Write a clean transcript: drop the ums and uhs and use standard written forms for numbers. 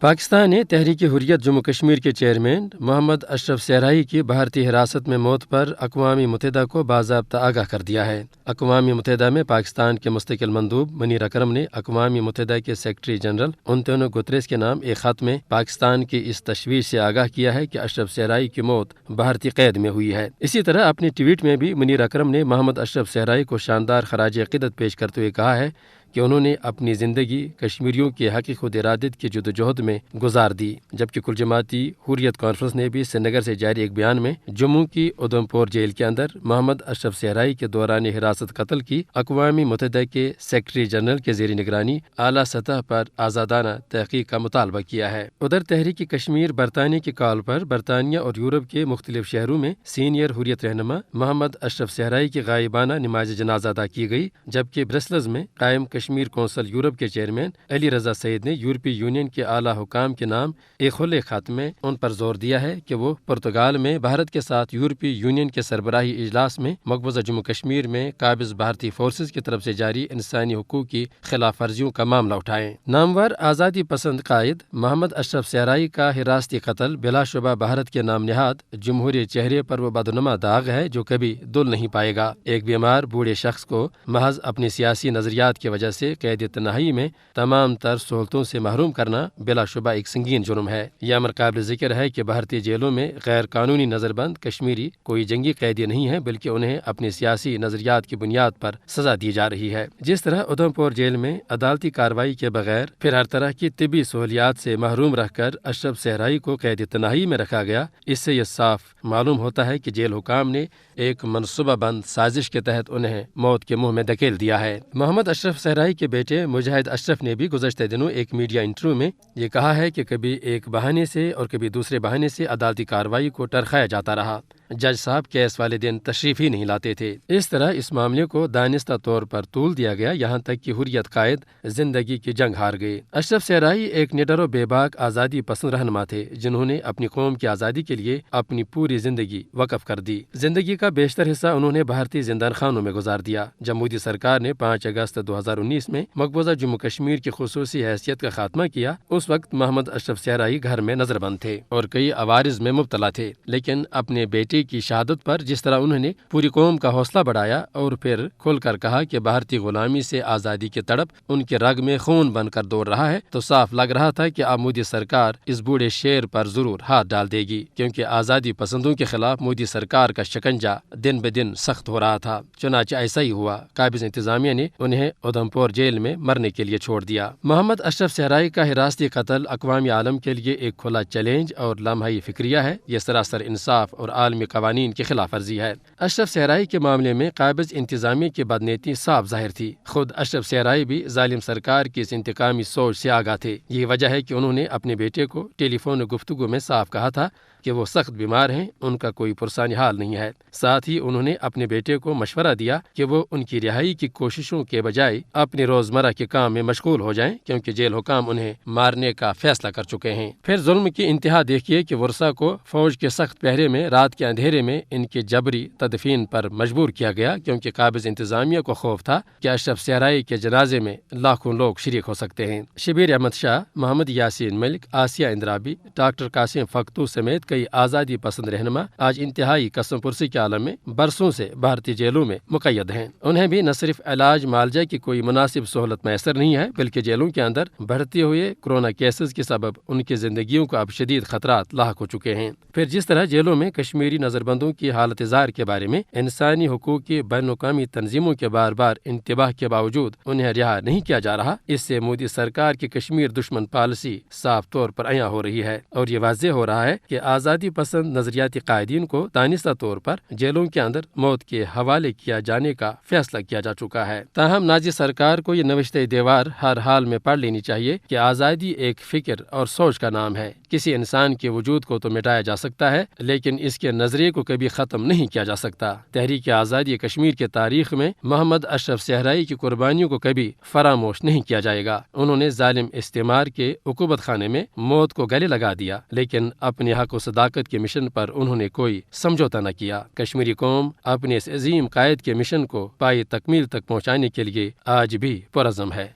پاکستان نے تحریک حریت جموں کشمیر کے چیئرمین محمد اشرف صحرائی کی بھارتی حراست میں موت پر اقوام متحدہ کو باضابطہ آگاہ کر دیا ہے۔ اقوام متحدہ میں پاکستان کے مستقل مندوب منیر اکرم نے اقوام متحدہ کے سیکرٹری جنرل انتونیو گوتریس کے نام ایک خط میں پاکستان کی اس تشویش سے آگاہ کیا ہے کہ اشرف صحرائی کی موت بھارتی قید میں ہوئی ہے۔ اسی طرح اپنی ٹویٹ میں بھی منیر اکرم نے محمد اشرف صحرائی کو شاندار خراج عقیدت پیش کرتے ہوئے کہا ہے کہ انہوں نے اپنی زندگی کشمیریوں کے حق خود ارادت کی جدوجہد میں گزار دی، جبکہ کل جماعتی حریت کانفرنس نے بھی سری نگر سے جاری ایک بیان میں جموں کی ادھمپور جیل کے اندر محمد اشرف صحرائی کے دوران حراست قتل کی اقوام متحدہ کے سیکرٹری جنرل کے زیر نگرانی اعلیٰ سطح پر آزادانہ تحقیق کا مطالبہ کیا ہے۔ ادھر تحریک کشمیر برطانیہ کی کال پر برطانیہ اور یورپ کے مختلف شہروں میں سینئر حریت رہنما محمد اشرف صحرائی کی غائبانہ نماز جنازہ ادا کی گئی، جبکہ برسلز میں قائم کشمیر کونسل یورپ کے چیئرمین علی رضا سعید نے یورپی یونین کے اعلیٰ حکام کے نام ایک کھلے خط میں ان پر زور دیا ہے کہ وہ پرتگال میں بھارت کے ساتھ یورپی یونین کے سربراہی اجلاس میں مقبوضہ جموں کشمیر میں قابض بھارتی فورسز کی طرف سے جاری انسانی حقوق کی خلاف ورزیوں کا معاملہ اٹھائیں۔ نامور آزادی پسند قائد محمد اشرف صحرائی کا حراستی قتل بلا شبہ بھارت کے نام نہاد جمہوری چہرے پر وہ بدنما داغ ہے جو کبھی دھل نہیں پائے گا۔ ایک بیمار بوڑھے شخص کو محض اپنی سیاسی نظریات کی وجہ سے قید تنہائی میں تمام تر سہولتوں سے محروم کرنا بلا شبہ ایک سنگین جرم ہے۔ یہ امر قابل ذکر ہے کہ بھارتی جیلوں میں غیر قانونی نظر بند کشمیری کوئی جنگی قیدی نہیں ہے، بلکہ انہیں اپنی سیاسی نظریات کی بنیاد پر سزا دی جا رہی ہے۔ جس طرح ادھمپور جیل میں عدالتی کارروائی کے بغیر پھر ہر طرح کی طبی سہولیات سے محروم رکھ کر اشرف صحرائی کو قید تنہائی میں رکھا گیا، اس سے یہ صاف معلوم ہوتا ہے کہ جیل حکام نے ایک منصوبہ بند سازش کے تحت انہیں موت کے منہ میں دھکیل دیا ہے۔ محمد اشرف صحرائی کے بیٹے مجاہد اشرف نے بھی گزشتہ دنوں ایک میڈیا انٹرویو میں یہ کہا ہے کہ کبھی ایک بہانے سے اور کبھی دوسرے بہانے سے عدالتی کارروائی کو ٹرخایا جاتا رہا۔ جج صاحب کیس والے دن تشریف ہی نہیں لاتے تھے۔ اس طرح اس معاملے کو دانستہ طور پر طول دیا گیا، یہاں تک کہ حریت قائد زندگی کی جنگ ہار گئے۔ اشرف صحرائی ایک نڈر و بے باک آزادی پسند رہنما تھے، جنہوں نے اپنی قوم کی آزادی کے لیے اپنی پوری زندگی وقف کر دی۔ زندگی کا بیشتر حصہ انہوں نے بھارتی زندان خانوں میں گزار دیا۔ جب مودی سرکار نے 5 اگست 2019 میں مقبوضہ جموں کشمیر کی خصوصی حیثیت کا خاتمہ کیا، اس وقت محمد اشرف صحرائی گھر میں نظر بند تھے اور کئی عوارض میں مبتلا تھے، لیکن اپنے بیٹے کی شہادت پر جس طرح انہوں نے پوری قوم کا حوصلہ بڑھایا اور پھر کھل کر کہا کہ بھارتی غلامی سے آزادی کی تڑپ ان کے رگ میں خون بن کر دوڑ رہا ہے، تو صاف لگ رہا تھا کہ اب مودی سرکار اس بوڑھے شیر پر ضرور ہاتھ ڈال دے گی، کیونکہ آزادی پسندوں کے خلاف مودی سرکار کا شکنجہ دن بہ دن سخت ہو رہا تھا۔ چنانچہ ایسا ہی ہوا، قابض انتظامیہ نے انہیں ادھمپور جیل میں مرنے کے لیے چھوڑ دیا۔ محمد اشرف صحرائی کا حراستی قتل اقوام عالم کے لیے ایک کھلا چیلنج اور لمحہ فکریہ ہے، یہ سراسر انصاف اور عالمی قوانین کی خلاف ورزی ہے۔ اشرف صحرائی کے معاملے میں قابض انتظامیہ کی بدنیتی صاف ظاہر تھی۔ خود اشرف صحرائی بھی ظالم سرکار کی اس انتقامی سوچ سے آگاہ تھے۔ یہ وجہ ہے کہ انہوں نے اپنے بیٹے کو ٹیلی فون گفتگو میں صاف کہا تھا کہ وہ سخت بیمار ہیں، ان کا کوئی پرسانی حال نہیں ہے۔ ساتھ ہی انہوں نے اپنے بیٹے کو مشورہ دیا کہ وہ ان کی رہائی کی کوششوں کے بجائے اپنے روزمرہ کے کام میں مشغول ہو جائیں، کیونکہ جیل حکام انہیں مارنے کا فیصلہ کر چکے ہیں۔ پھر ظلم کی انتہا دیکھیے کہ ورثا کو فوج کے سخت پہرے میں رات کے اندھیرے میں ان کے جبری تدفین پر مجبور کیا گیا، کیونکہ قابض انتظامیہ کو خوف تھا کہ اشرف صحرائی کے جنازے میں لاکھوں لوگ شریک ہو سکتے ہیں۔ شبیر احمد شاہ، محمد یاسین ملک، آسیہ اندرابی، ڈاکٹر قاسم فقتو سمیت کئی آزادی پسند رہنما آج انتہائی قسم پرسی کے عالم میں برسوں سے بھارتی جیلوں میں مقید ہیں۔ انہیں بھی نہ صرف علاج معالجہ کی کوئی مناسب سہولت میسر نہیں ہے، بلکہ جیلوں کے اندر بڑھتے ہوئے کورونا کیسز کے سبب ان کی زندگیوں کو اب شدید خطرات لاحق ہو چکے ہیں۔ پھر جس طرح جیلوں میں کشمیری نظر بندوں کی حالت زار کے بارے میں انسانی حقوق کی بین الاقوامی تنظیموں کے بار بار انتباہ کے باوجود انہیں رہا نہیں کیا جا رہا، اس سے مودی سرکار کی کشمیر دشمن پالیسی صاف طور پر عیاں ہو رہی ہے، اور یہ واضح ہو رہا ہے کہ آزادی پسند نظریاتی قائدین کو دانستہ طور پر جیلوں کے اندر موت کے حوالے کیا جانے کا فیصلہ کیا جا چکا ہے۔ تاہم نازی سرکار کو یہ نوشتہ دیوار ہر حال میں پڑھ لینی چاہیے کہ آزادی ایک فکر اور سوچ کا نام ہے۔ کسی انسان کے وجود کو تو مٹایا جا سکتا ہے، لیکن اس کے نظریے کو کبھی ختم نہیں کیا جا سکتا۔ تحریک آزادی کشمیر کی تاریخ میں محمد اشرف صحرائی کی قربانیوں کو کبھی فراموش نہیں کیا جائے گا۔ انہوں نے ظالم استعمار کے عقوبت خانے میں موت کو گلے لگا دیا، لیکن اپنے حق و صداقت کے مشن پر انہوں نے کوئی سمجھوتا نہ کیا۔ کشمیری قوم اپنے اس عظیم قائد کے مشن کو پائے تکمیل تک پہنچانے کے لیے آج بھی پرعزم ہے۔